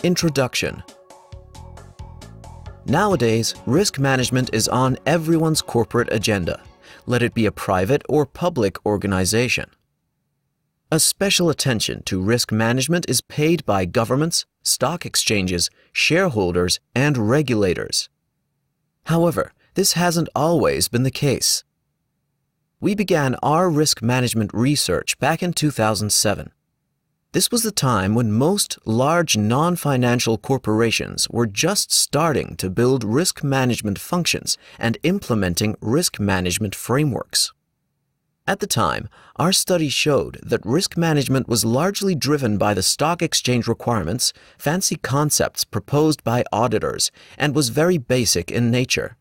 Introduction. Nowadays, risk management is on everyone's corporate agenda, let it be a private or public organization. A special attention to risk management is paid by governments, stock exchanges, shareholders, and regulators. However, this hasn't always been the case. We began our risk management research back in 2007. This was the time when most large non-financial corporations were just starting to build risk management functions and implementing risk management frameworks. At the time, our study showed that risk management was largely driven by the stock exchange requirements, fancy concepts proposed by auditors, and was very basic in nature.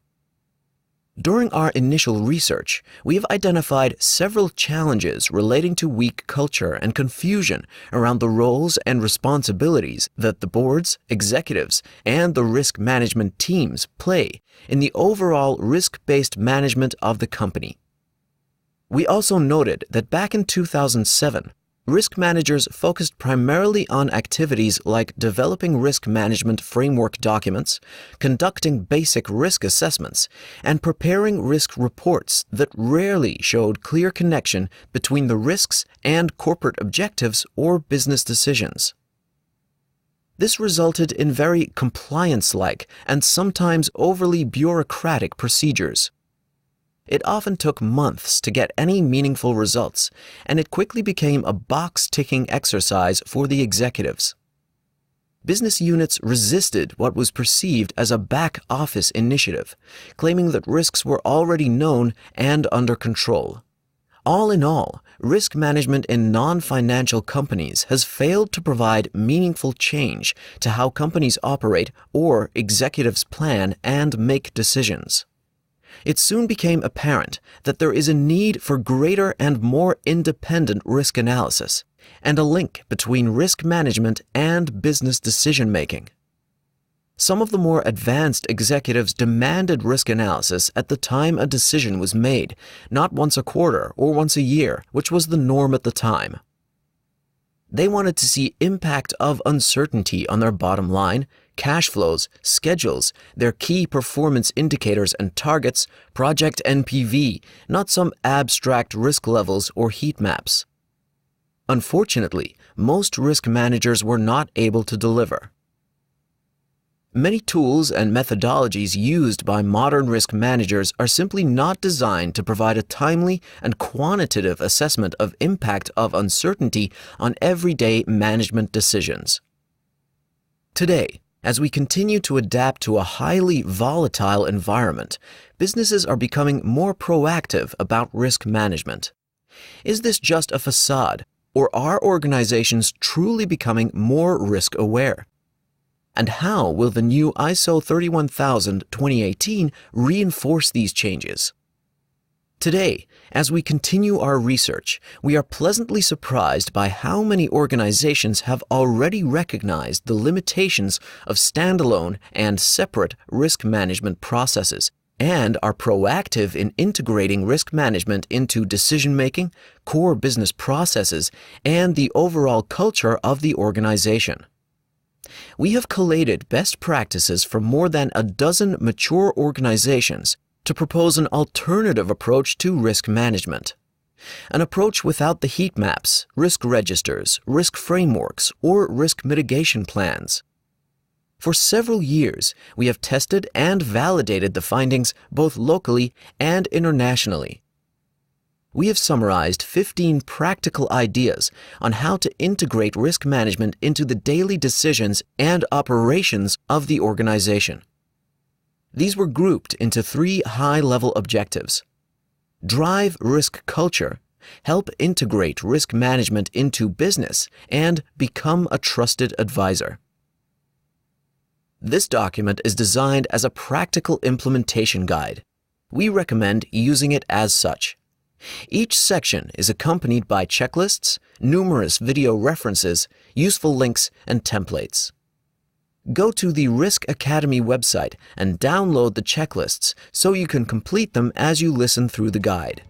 During our initial research, we have identified several challenges relating to weak culture and confusion around the roles and responsibilities that the boards, executives, and the risk management teams play in the overall risk-based management of the company. We also noted that back in 2007, risk managers focused primarily on activities like developing risk management framework documents, conducting basic risk assessments, and preparing risk reports that rarely showed clear connection between the risks and corporate objectives or business decisions. This resulted in very compliance-like and sometimes overly bureaucratic procedures. It often took months to get any meaningful results, and it quickly became a box-ticking exercise for the executives. Business units resisted what was perceived as a back-office initiative, claiming that risks were already known and under control. All in all, risk management in non-financial companies has failed to provide meaningful change to how companies operate or executives plan and make decisions. It soon became apparent that there is a need for greater and more independent risk analysis and a link between risk management and business decision-making. Some of the more advanced executives demanded risk analysis at the time a decision was made, not once a quarter or once a year, which was the norm at the time. They wanted to see impact of uncertainty on their bottom line, cash flows, schedules, their key performance indicators and targets, project NPV, not some abstract risk levels or heat maps. Unfortunately, most risk managers were not able to deliver. Many tools and methodologies used by modern risk managers are simply not designed to provide a timely and quantitative assessment of impact of uncertainty on everyday management decisions. Today, as we continue to adapt to a highly volatile environment, businesses are becoming more proactive about risk management. Is this just a facade, or are organizations truly becoming more risk-aware? And how will the new ISO 31000-2018 reinforce these changes? Today, as we continue our research, we are pleasantly surprised by how many organizations have already recognized the limitations of standalone and separate risk management processes and are proactive in integrating risk management into decision-making, core business processes, and the overall culture of the organization. We have collated best practices from more than a dozen mature organizations to propose an alternative approach to risk management. An approach without the heat maps, risk registers, risk frameworks, or risk mitigation plans. For several years, we have tested and validated the findings both locally and internationally. We have summarized 15 practical ideas on how to integrate risk management into the daily decisions and operations of the organization. These were grouped into 3 high-level objectives: drive risk culture, help integrate risk management into business, and become a trusted advisor. This document is designed as a practical implementation guide. We recommend using it as such. Each section is accompanied by checklists, numerous video references, useful links, and templates. Go to the Risk Academy website and download the checklists so you can complete them as you listen through the guide.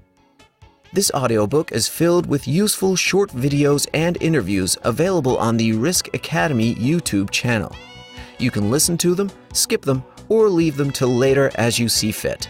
This audiobook is filled with useful short videos and interviews available on the Risk Academy YouTube channel. You can listen to them, skip them, or leave them till later as you see fit.